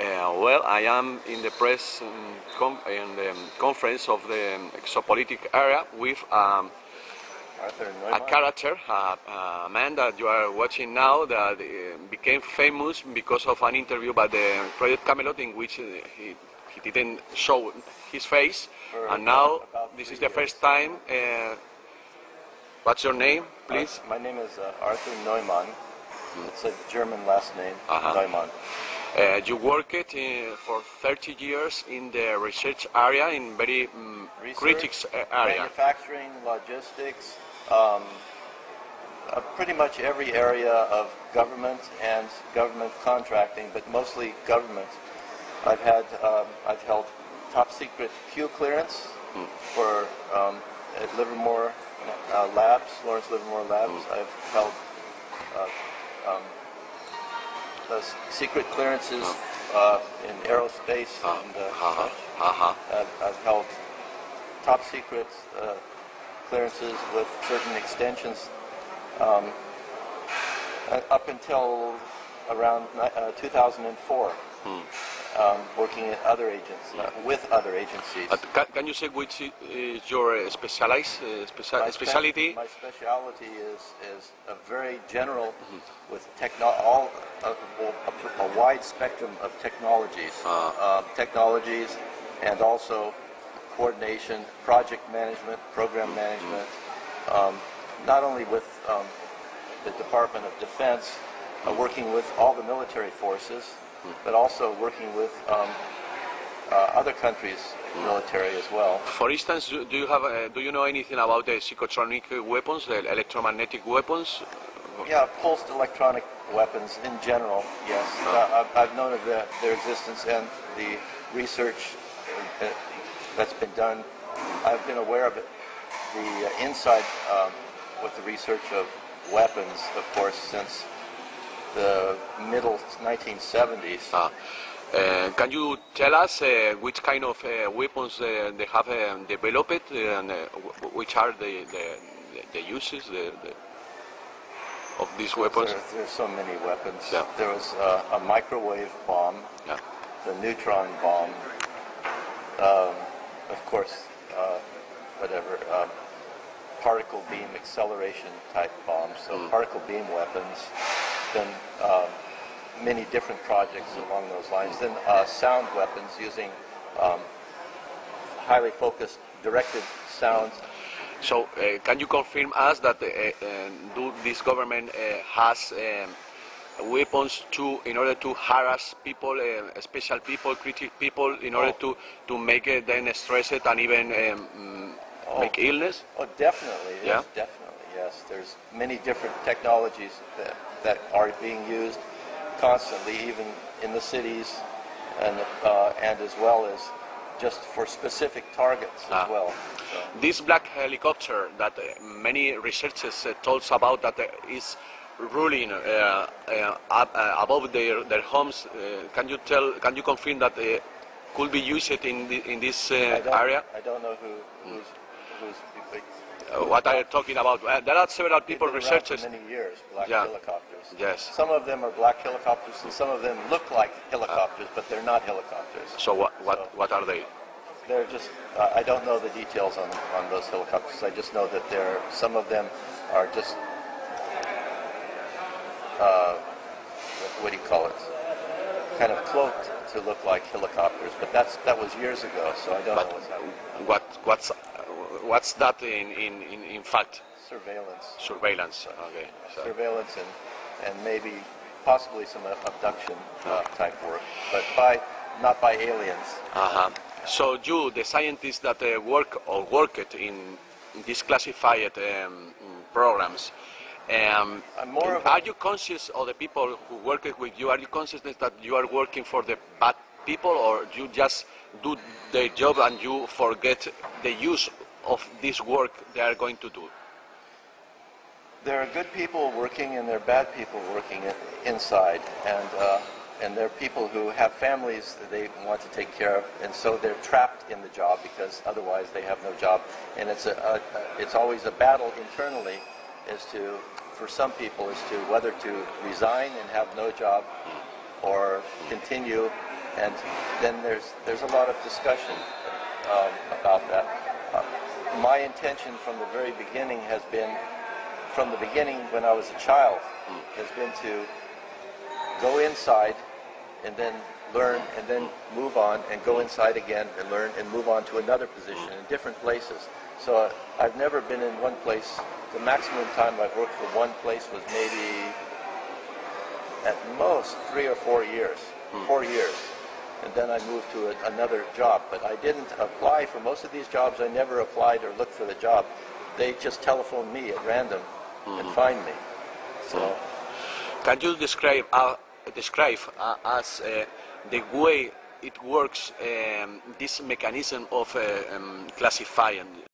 Well, I am in the press in the conference of the exopolitic area with a character, a man that you are watching now that became famous because of an interview by the Project Camelot in which he didn't show his face, and now this is the first time. What's your name, please? My name is Arthur Neumann. It's a German last name, Neumann. You worked for 30 years in the research area, in very critical area. Manufacturing, logistics, pretty much every area of government and government contracting, but mostly government. I've held top secret Q clearance for at Livermore Labs, Lawrence Livermore Labs. I've held secret clearances in aerospace, and I've held top secret clearances with certain extensions up until around 2004. Working at other agencies, with other agencies. Can you say which is your specialty? My specialty is a very general, with a wide spectrum of technologies, and also coordination, project management, program management, not only with the Department of Defense, working with all the military forces, but also working with other countries' military as well. For instance, do you know anything about the psychotronic weapons, the electromagnetic weapons? Yeah, pulsed electronic weapons in general, yes. I've known of their existence and the research that's been done. I've been aware of it. The inside with the research of weapons, of course, since the middle 1970s. Can you tell us which kind of weapons they have developed, and which are the uses of these weapons? There's so many weapons. Yeah. There was a microwave bomb, the neutron bomb, of course, particle beam acceleration type bombs, so particle beam weapons. Then many different projects along those lines. Then sound weapons using highly focused, directed sounds. So, can you confirm us that this government has weapons in order to harass people, special people, critical people, in order to make them stressed and even make illness? Oh, definitely. Yeah? Yes, definitely, yes. There's many different technologies that are being used constantly, even in the cities, and as well as just for specific targets as well. So. This black helicopter that many researchers told us about, that is ruling above their homes, can you confirm that could be used in this area? I don't know who's what are you talking about? There are several people, researchers. For many years, black helicopters. Yes. Some of them are black helicopters, and some of them look like helicopters, but they're not helicopters. So what are they? They're just. I don't know the details on those helicopters. I just know that some of them are just. What do you call it? Kind of cloaked to look like helicopters, but that was years ago, so I don't know what's happening. What's that in fact? Surveillance. Surveillance. Okay. So. Surveillance and maybe possibly some abduction type work, but not by aliens. So you, the scientists that worked in these classified programs, are you conscious of the people who work with you? Are you conscious that you are working for the bad people, or you just do their job and you forget the use of this work they are going to do? There are good people working and there are bad people working inside, and there are people who have families that they want to take care of, and so they're trapped in the job because otherwise they have no job. And it's always a battle internally for some people as to whether to resign and have no job or continue And then there's a lot of discussion about that. My intention from the very beginning has been, from the beginning when I was a child, has been to go inside and then learn and then move on and go inside again and learn and move on to another position in different places. So I've never been in one place. The maximum time I've worked for one place was maybe at most 3 or 4 years. 4 years. And then I moved to another job. But I didn't apply for most of these jobs. I never applied or looked for the job. They just telephoned me at random and find me. So, can you describe as the way it works, this mechanism of classifying